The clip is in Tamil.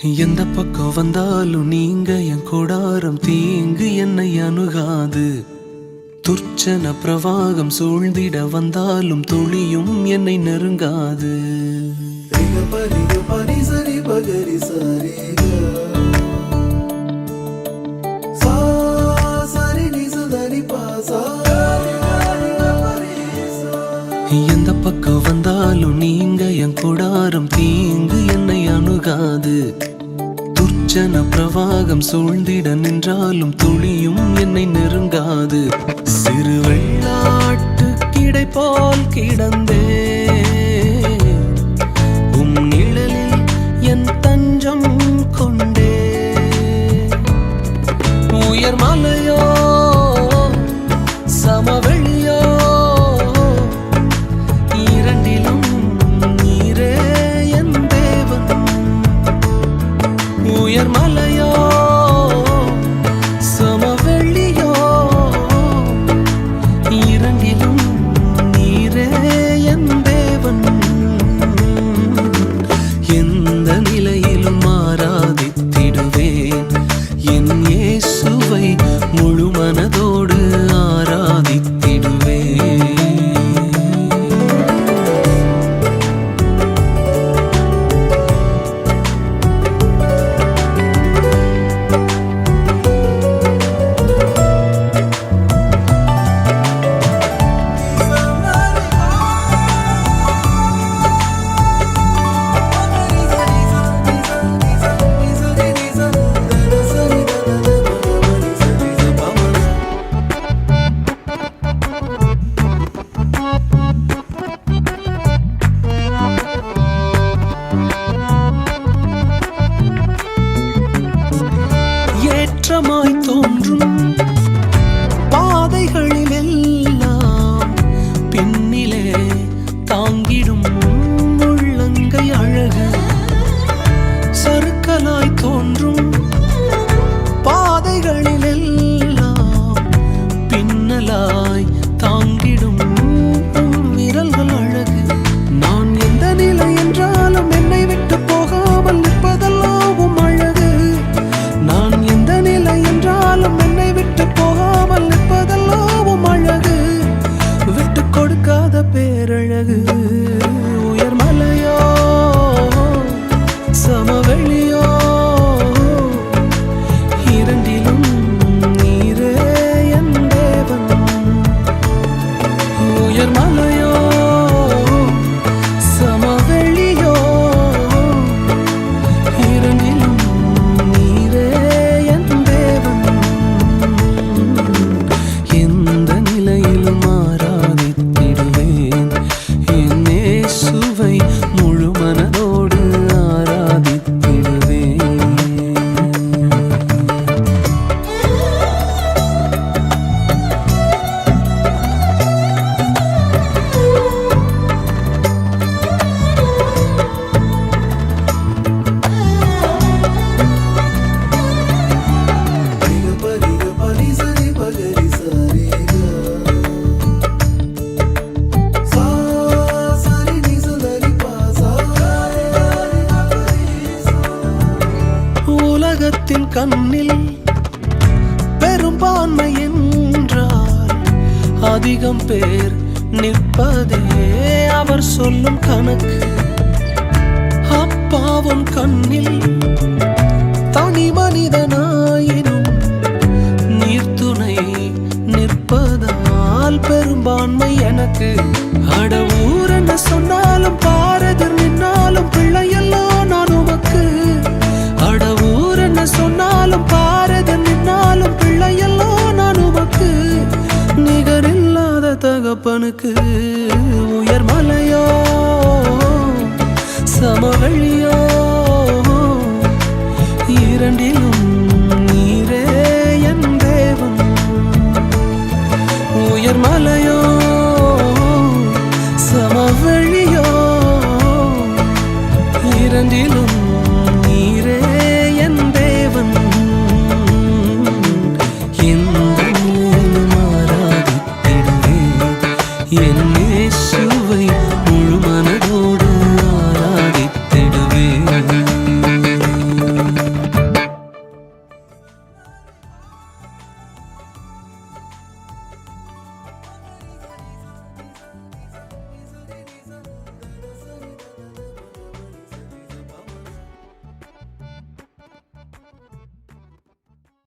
எந்த பக்கம் வந்தாலும் நீங்க என் கொடாரம் தீங்கு என்னை அணுகாது. துர்ச்சன பிரவாகம் சூழ்ந்திட வந்தாலும் துளியும் என்னை நெருங்காது. எந்த பக்கம் வந்தாலும் நீங்க என் கொடாரம் தீங்கு என்னை அணுகாது. துர்ச்சன பிரவாகம் சூழ்ந்திட நின்றாலும் துளியும் என்னை நெருங்காது. சிறு வெள்ளாட்டு கிடை போல் கிடந்தே உம் நிழலில் என் தஞ்சம் கொண்டே. உயர் மலையோ சமவெளியோ இரண்டிலும் நீரே என் தேவன். உயர் மலையோ சமவெளியோ இரண்டிலும் நீரே என் தேவன். எந்த நிலையிலும் ஆராதித்திடுவேன் என் இயேசுவை முழு மனதோடு ஆராதித்திடுவேன். ஏற்றமாய் தோன்றும் பாதைகளில் எல்லாம் பின்னிலே தாங்கிடும் உள்ளங்கை அழகு. சறுக்கலாய் தோன்றும் பாதைகளில் எல்லாம் பின்னலாய் தாங்கிடும் விரல்கள் அழகு. நான் எந்த நிலை என்றாலும் என்னை விட்டு போகாமல் நிற்பதெல்லாம் அழகு. நான் எந்த நிலை என்றாலும் என்னை விட்டு போகாமல் நிற்பதெல்லாம் அழகு. விட்டு கொடுக்காத பேரழகு. உயர் மலையோ சமவெளியோ இரண்டிலும் நீரே என் தேவன். உயர் மலையோ சமவெளியோ இரண்டிலும் நீரே என் தேவன். எந்த நிலையிலும் ஆராதித்திடுவேன் என் இயேசுவை முழு மனதோடு ஆராதித்திடுவேன். உலகத்தின் கண்ணில் பெரும்பான்மை என்றால் அதிகம் பேர் நிற்பதே அவர் சொல்லும் கணக்கு. அப்பாவும் கண்ணில் தனி மனிதனாயினும் நீர்த்துணை நிற்பதால் பெரும்பான்மை எனக்கு. அட ஊர் என்ன சொன்னாலும் பாரதர் நின்னாலும் பிள்ளையெல்லாம் நான் உமக்கு. அட ஊர் என்ன சொன்னாலும் பாரதர் நின்னாலும் பிள்ளையெல்லாம் நான் உமக்கு. நிகரில்லாத தகப்பனுக்கு. உயர் மலையோ சமவெளியோ இரண்டிலும் நீரே என் தேவன். உயர் மலையோ சமவெளியோ இரண்டிலும்